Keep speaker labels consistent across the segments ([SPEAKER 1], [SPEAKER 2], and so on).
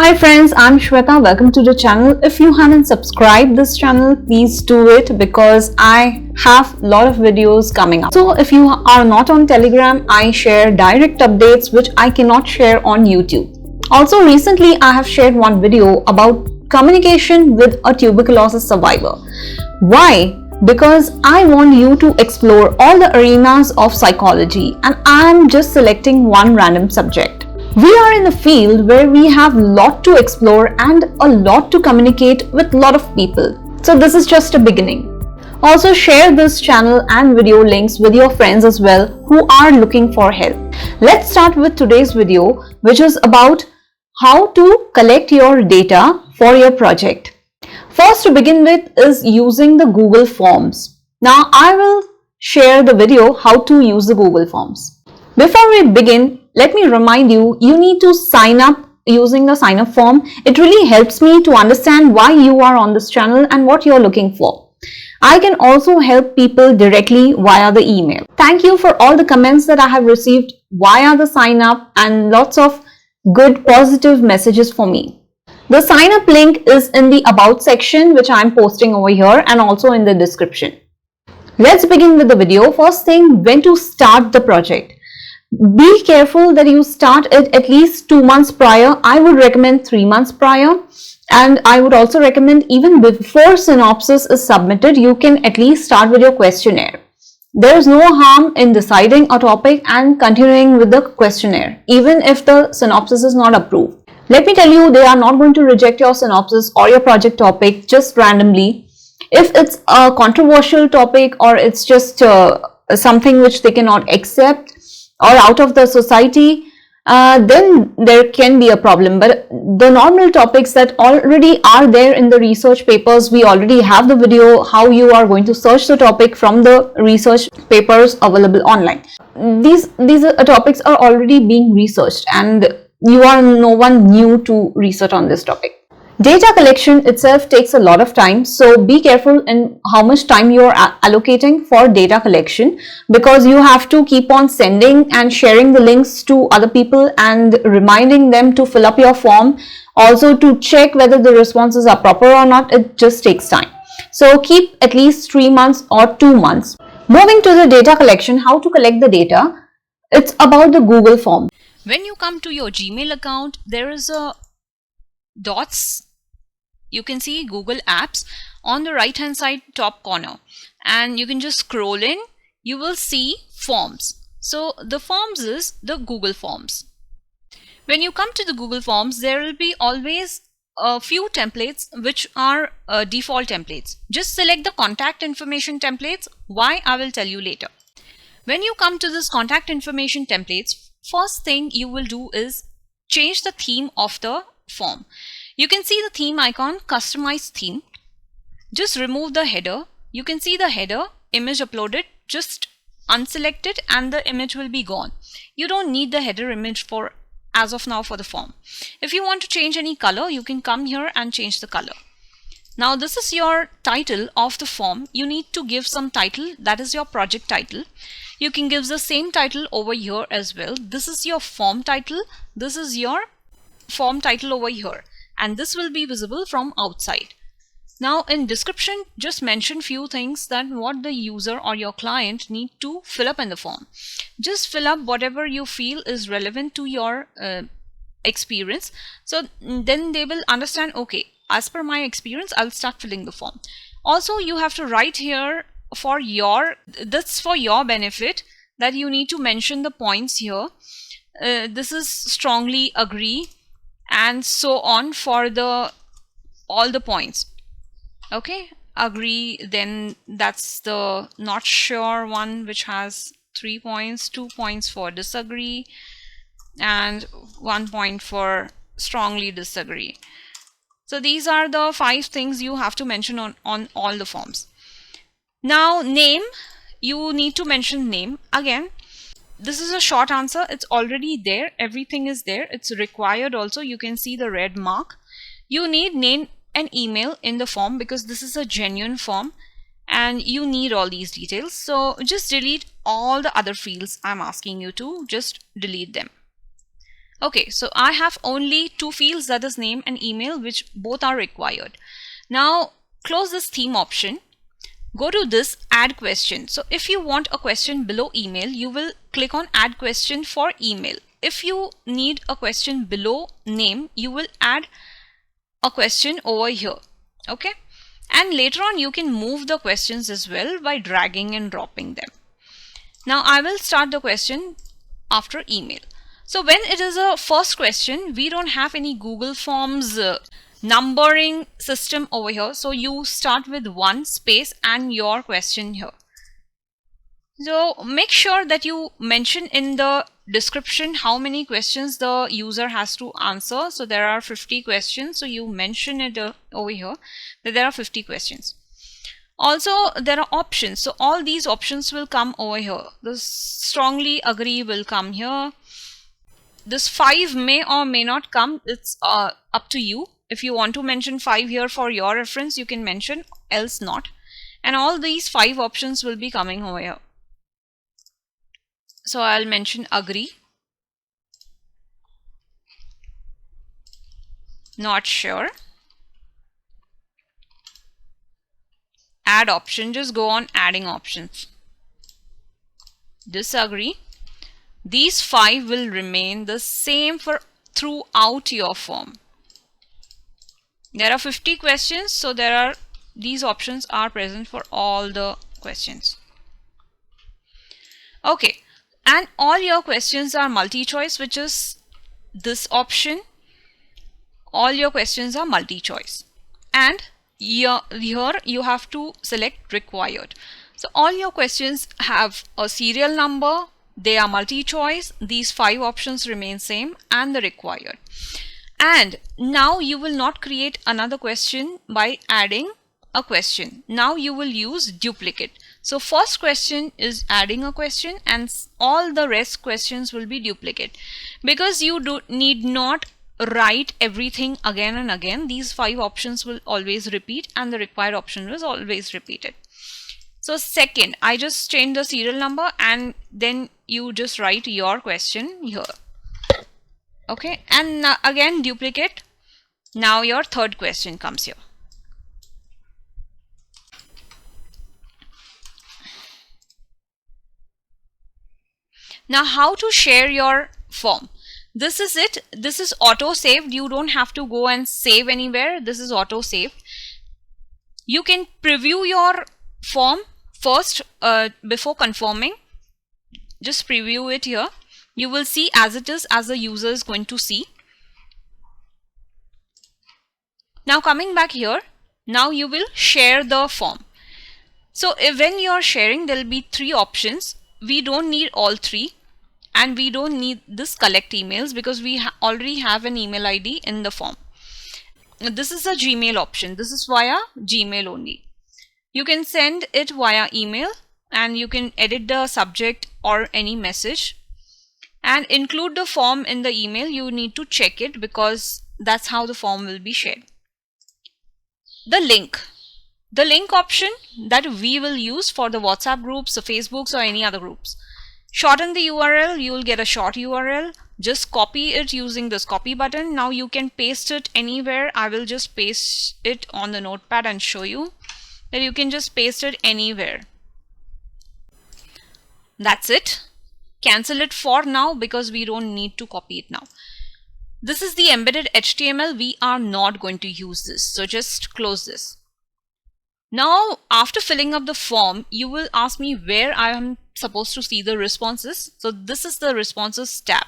[SPEAKER 1] Hi friends, I'm Shweta. Welcome to the channel. If you haven't subscribed this channel, please do it because I have a lot of videos coming up. So if you are not on Telegram, I share direct updates which I cannot share on YouTube. Also recently I have shared one video about communication with a tuberculosis survivor. Why? Because I want you to explore all the arenas of psychology and I'm just selecting one random subject. We are in a field where we have a lot to explore and a lot to communicate with a lot of people. So this is just a beginning. Also share this channel and video links with your friends as well who are looking for help. Let's start with today's video, which is about how to collect your data for your project. First, to begin with is using the Google Forms. Now I will share the video how to use the Google Forms. Before we begin, let me remind you, you need to sign up using the sign up form. It really helps me to understand why you are on this channel and what you're looking for. I can also help people directly via the email. Thank you for all the comments that I have received via the sign up and lots of good positive messages for me. The sign up link is in the about section which I'm posting over here and also in the description. Let's begin with the video. First thing, when to start the project. Be careful that you start it at least 2 months prior. I would recommend 3 months prior, and I would also recommend even before synopsis is submitted, you can at least start with your questionnaire. There is no harm in deciding a topic and continuing with the questionnaire, even if the synopsis is not approved. Let me tell you, they are not going to reject your synopsis or your project topic just randomly. If it's a controversial topic or it's just something which they cannot accept, or out of the society, then there can be a problem. But the normal topics that already are there in the research papers, we already have the video how you are going to search the topic from the research papers available online. These topics are already being researched and you are no one new to research on this topic. Data collection itself takes a lot of time, so be careful in how much time you are allocating for data collection, because you have to keep on sending and sharing the links to other people and reminding them to fill up your form. Also to check whether the responses are proper or not, it just takes time. So keep at least 3 months or 2 months. Moving to the data collection, how to collect the data, it's about the Google form.
[SPEAKER 2] When you come to your Gmail account, there is a dots. You can see Google Apps on the right hand side top corner, and you can just scroll in. You will see forms. So the forms is the Google Forms. When you come to the Google Forms, there will be always a few templates which are default templates. Just select the contact information templates. Why, I will tell you later. When you come to this contact information templates, first thing you will do is change the theme of the form. You can see the theme icon, customize theme. Just remove the header. You can see the header, image uploaded, just unselect it and the image will be gone. You don't need the header image for as of now for the form. If you want to change any color, you can come here and change the color. Now this is your title of the form. You need to give some title, that is your project title. You can give the same title over here as well. This is your form title. This is your form title over here. And this will be visible from outside. Now in description, just mention few things that what the user or your client need to fill up in the form. Just fill up whatever you feel is relevant to your experience. So then they will understand, okay, as per my experience, I'll start filling the form. Also, you have to write here for that's for your benefit, that you need to mention the points here. This is strongly agree and so on for all the points. Okay, agree, then that's the not sure one which has 3 points, 2 points for disagree and 1 point for strongly disagree. So these are the 5 things you have to mention on all the forms. Now name, you need to mention name. Again, this is a short answer. It's already there. Everything is there. It's required also. You can see the red mark. You need name and email in the form because this is a genuine form and you need all these details. So just delete all the other fields. I'm asking you to just delete them. Okay, so I have only two fields, that is name and email, which both are required. Now close this theme option. Go to this add question. So if you want a question below email, you will click on add question for email. If you need a question below name, you will add a question over here. Okay, and later on you can move the questions as well by dragging and dropping them. Now I will start the question after email. So when it is a first question, we don't have any Google Forms numbering system over here. So you start with one space and your question here. So make sure that you mention in the description how many questions the user has to answer. So there are 50 questions. So you mention it over here that there are 50 questions. Also, there are options. So all these options will come over here. This strongly agree will come here. This 5 may or may not come. It's up to you. If you want to mention 5 here for your reference, you can mention, else not. And all these 5 options will be coming over here. So I'll mention agree, not sure, add option, just go on adding options, disagree. These 5 will remain the same for throughout your form. There are 50 questions, so these options are present for all the questions. Okay, and all your questions are multi-choice, which is this option. All your questions are multi-choice, and here you have to select required. So all your questions have a serial number, they are multi-choice, these 5 options remain same, and the required. And now you will not create another question by adding a question. Now you will use duplicate. So first question is adding a question, and all the rest questions will be duplicate, because you need not write everything again and again. These 5 options will always repeat, and the required option was always repeated. So second, I just change the serial number, and then you just write your question here. Okay, and again duplicate. Now your third question comes here. Now how to share your form? This is it. This is auto saved. You don't have to go and save anywhere. This is auto saved. You can preview your form first before confirming. Just preview it here. You will see as it is, as the user is going to see. Now coming back here, now you will share the form. So when you are sharing, there will be 3 options. We don't need all 3. And we don't need this collect emails, because we already have an email ID in the form. This is a Gmail option. This is via Gmail only. You can send it via email, and you can edit the subject or any message and include the form in the email. You need to check it, because that's how the form will be shared. The link option that we will use for the WhatsApp groups, the Facebooks, or any other groups. Shorten the URL, you will get a short URL. Just copy it using this copy button. Now you can paste it anywhere. I will just paste it on the notepad and show you that you can just paste it anywhere. That's it. Cancel it for now, because we don't need to copy it now. This is the embedded HTML. We are not going to use this. So just close this. Now, after filling up the form, you will ask me where I am supposed to see the responses. So this is the responses tab.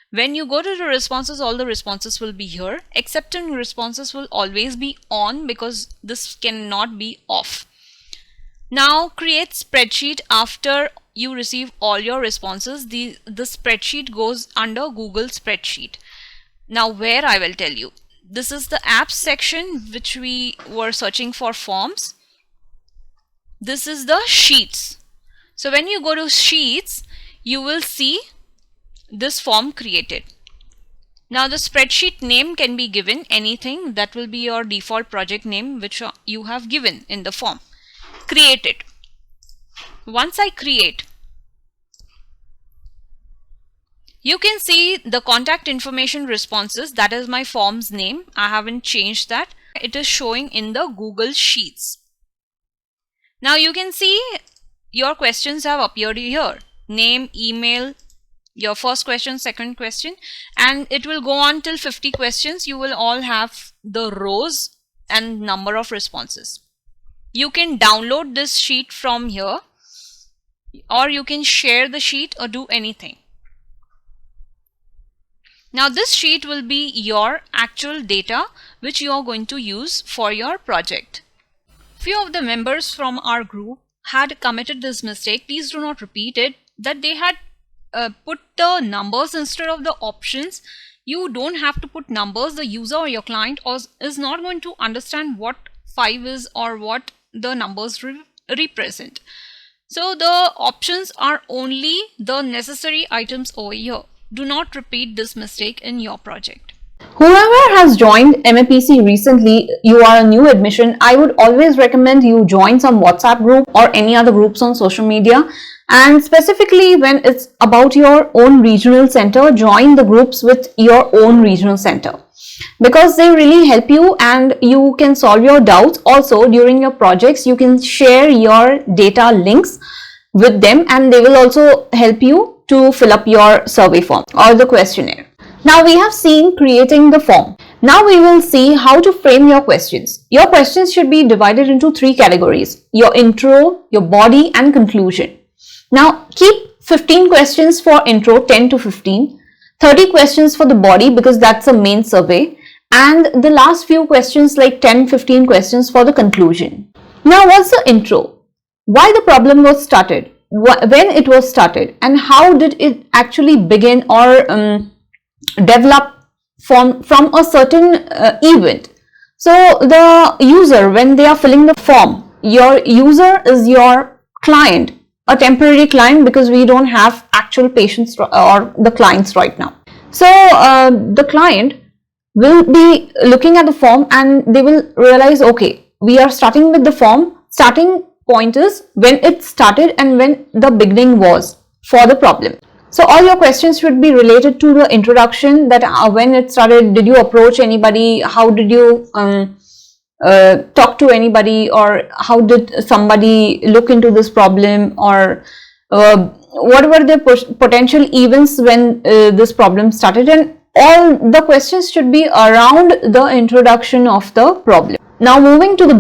[SPEAKER 2] When you go to the responses, all the responses will be here. Accepting responses will always be on, because this cannot be off. Now create spreadsheet. After you receive all your responses, the spreadsheet goes under Google Spreadsheet. Now where, I will tell you. This is the apps section, which we were searching for forms. This is the sheets. So when you go to sheets, you will see this form created. Now the spreadsheet name can be given anything. That will be your default project name, which you have given in the form. Create it. Once I create, You can see the contact information responses. That is my form's name. I haven't changed that. It is showing in the Google Sheets. Now you can see your questions have appeared here. Name, email, your first question, second question, and it will go on till 50 questions. You will all have the rows and number of responses. You can download this sheet from here, or you can share the sheet or do anything. Now this sheet will be your actual data which you are going to use for your project. Few of the members from our group had committed this mistake. Please do not repeat it, that they had put the numbers instead of the options. You don't have to put numbers. The user or your client is not going to understand what 5 is or what the numbers represent. So the options are only the necessary items over here. Do not repeat this mistake in your project.
[SPEAKER 1] Whoever has joined MAPC recently, you are a new admission, I would always recommend you join some WhatsApp group or any other groups on social media, and specifically when it's about your own regional center, join the groups with your own regional center, because they really help you and you can solve your doubts. Also during your projects you can share your data links with them and they will also help you to fill up your survey form or the questionnaire. Now we have seen creating the form. Now we will see how to frame your questions. Your questions should be divided into 3 categories: your intro, your body and conclusion. Now keep 15 questions for intro, 10 to 15, 30 questions for the body because that's a main survey, and the last few questions like 10-15 questions for the conclusion. Now what's the intro? Why the problem was started, when it was started, and how did it actually begin or develop from a certain event. So the user, when they are filling the form, your user is your client, a temporary client, because we don't have actual patients or the clients right now. So the client will be looking at the form and they will realize, okay, we are starting with the form. Starting point is when it started and when the beginning was for the problem. So all your questions should be related to the introduction, that when it started, did you approach anybody, how did you talk to anybody, or how did somebody look into this problem, or what were the potential events when this problem started, and all the questions should be around the introduction of the problem. Now moving to the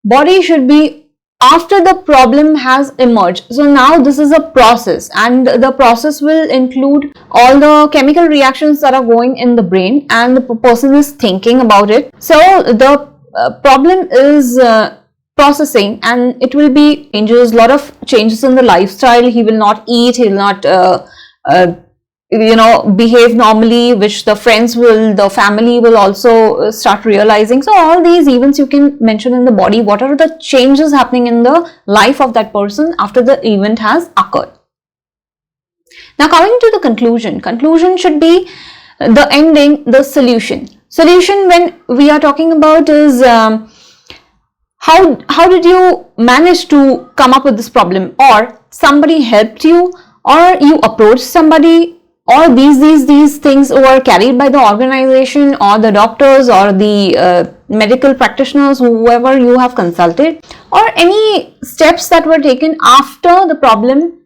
[SPEAKER 1] body should be after the problem has emerged. So now this is a process, and the process will include all the chemical reactions that are going in the brain and the person is thinking about it. So the problem is processing, and it will be changes, lot of changes in the lifestyle. He will not eat, he will not behave normally, which the friends will, the family will also start realizing. So all these events you can mention in the body. What are the changes happening in the life of that person after the event has occurred? Now coming to the conclusion. Conclusion should be the ending, the solution. Solution, when we are talking about, is how did you manage to come up with this problem, or somebody helped you, or you approached somebody, or these things were carried by the organization or the doctors or the medical practitioners, whoever you have consulted, or any steps that were taken after the problem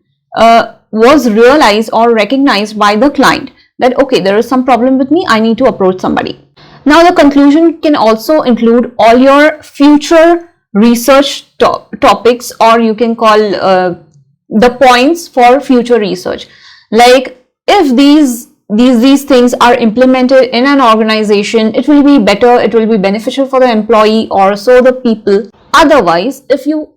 [SPEAKER 1] was realized or recognized by the client, that okay, there is some problem with me, I need to approach somebody. Now the conclusion can also include all your future research topics, or you can call the points for future research, like if these things are implemented in an organization, it will be better, it will be beneficial for the employee or so the people. Otherwise, if you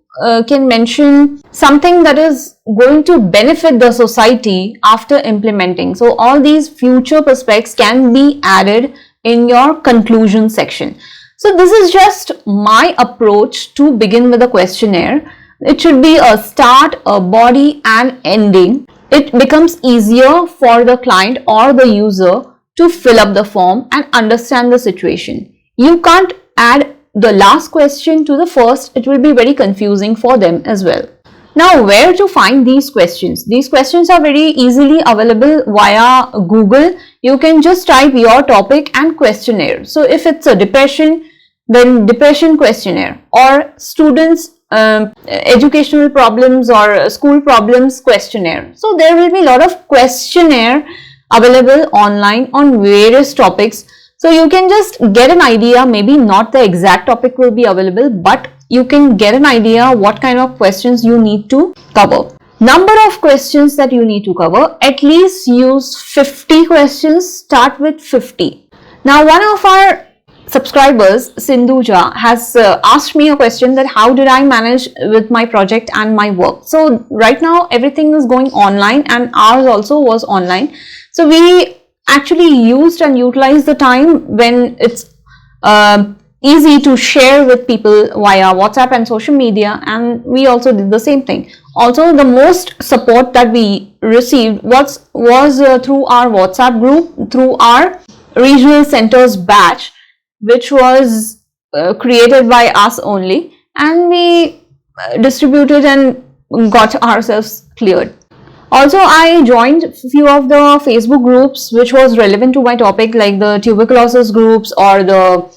[SPEAKER 1] can mention something that is going to benefit the society after implementing. So all these future prospects can be added in your conclusion section. So this is just my approach to begin with a questionnaire. It should be a start, a body and ending. It becomes easier for the client or the user to fill up the form and understand the situation. You can't add the last question to the first, it will be very confusing for them as well. Now, where to find these questions? These questions are very easily available via Google. You can just type your topic and questionnaire. So if it's a depression, then depression questionnaire, or students educational problems or school problems questionnaire. So there will be a lot of questionnaire available online on various topics. So you can just get an idea, maybe not the exact topic will be available, but you can get an idea what kind of questions you need to cover. Number of questions that you need to cover, at least use 50 questions, start with 50. Now one of our subscribers, Sindhuja, has asked me a question that how did I manage with my project and my work. So right now everything is going online and ours also was online. So we actually used and utilized the time when it's easy to share with people via WhatsApp and social media, and we also did the same thing. Also, the most support that we received was through our WhatsApp group, through our regional centers batch, which was created by us only, and we distributed and got ourselves cleared. Also, I joined a few of the Facebook groups which was relevant to my topic, like the tuberculosis groups or the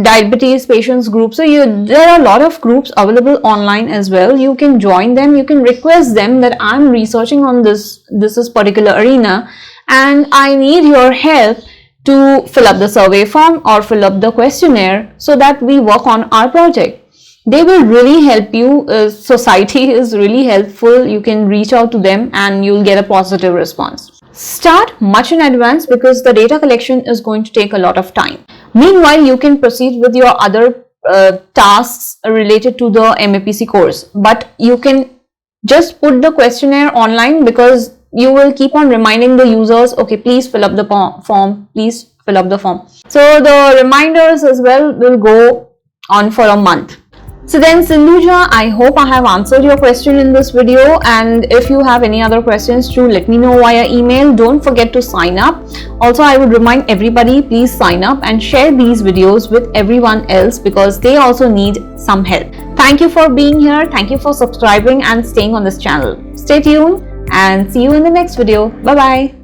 [SPEAKER 1] diabetes patients group. So there are a lot of groups available online as well. You can join them, you can request them that I'm researching on this is particular arena and I need your help to fill up the survey form or fill up the questionnaire so that we work on our project. They will really help you. Society is really helpful. You can reach out to them and you'll get a positive response. Start much in advance because the data collection is going to take a lot of time. Meanwhile, you can proceed with your other tasks related to the MAPC course, but you can just put the questionnaire online because you will keep on reminding the users, okay, please fill up the form, please fill up the form. So the reminders as well will go on for a month. So then Sindhuja, I hope I have answered your question in this video, and if you have any other questions too, let me know via email. Don't forget to sign up. Also, I would remind everybody, please sign up and share these videos with everyone else because they also need some help. Thank you for being here. Thank you for subscribing and staying on this channel. Stay tuned and see you in the next video. Bye bye.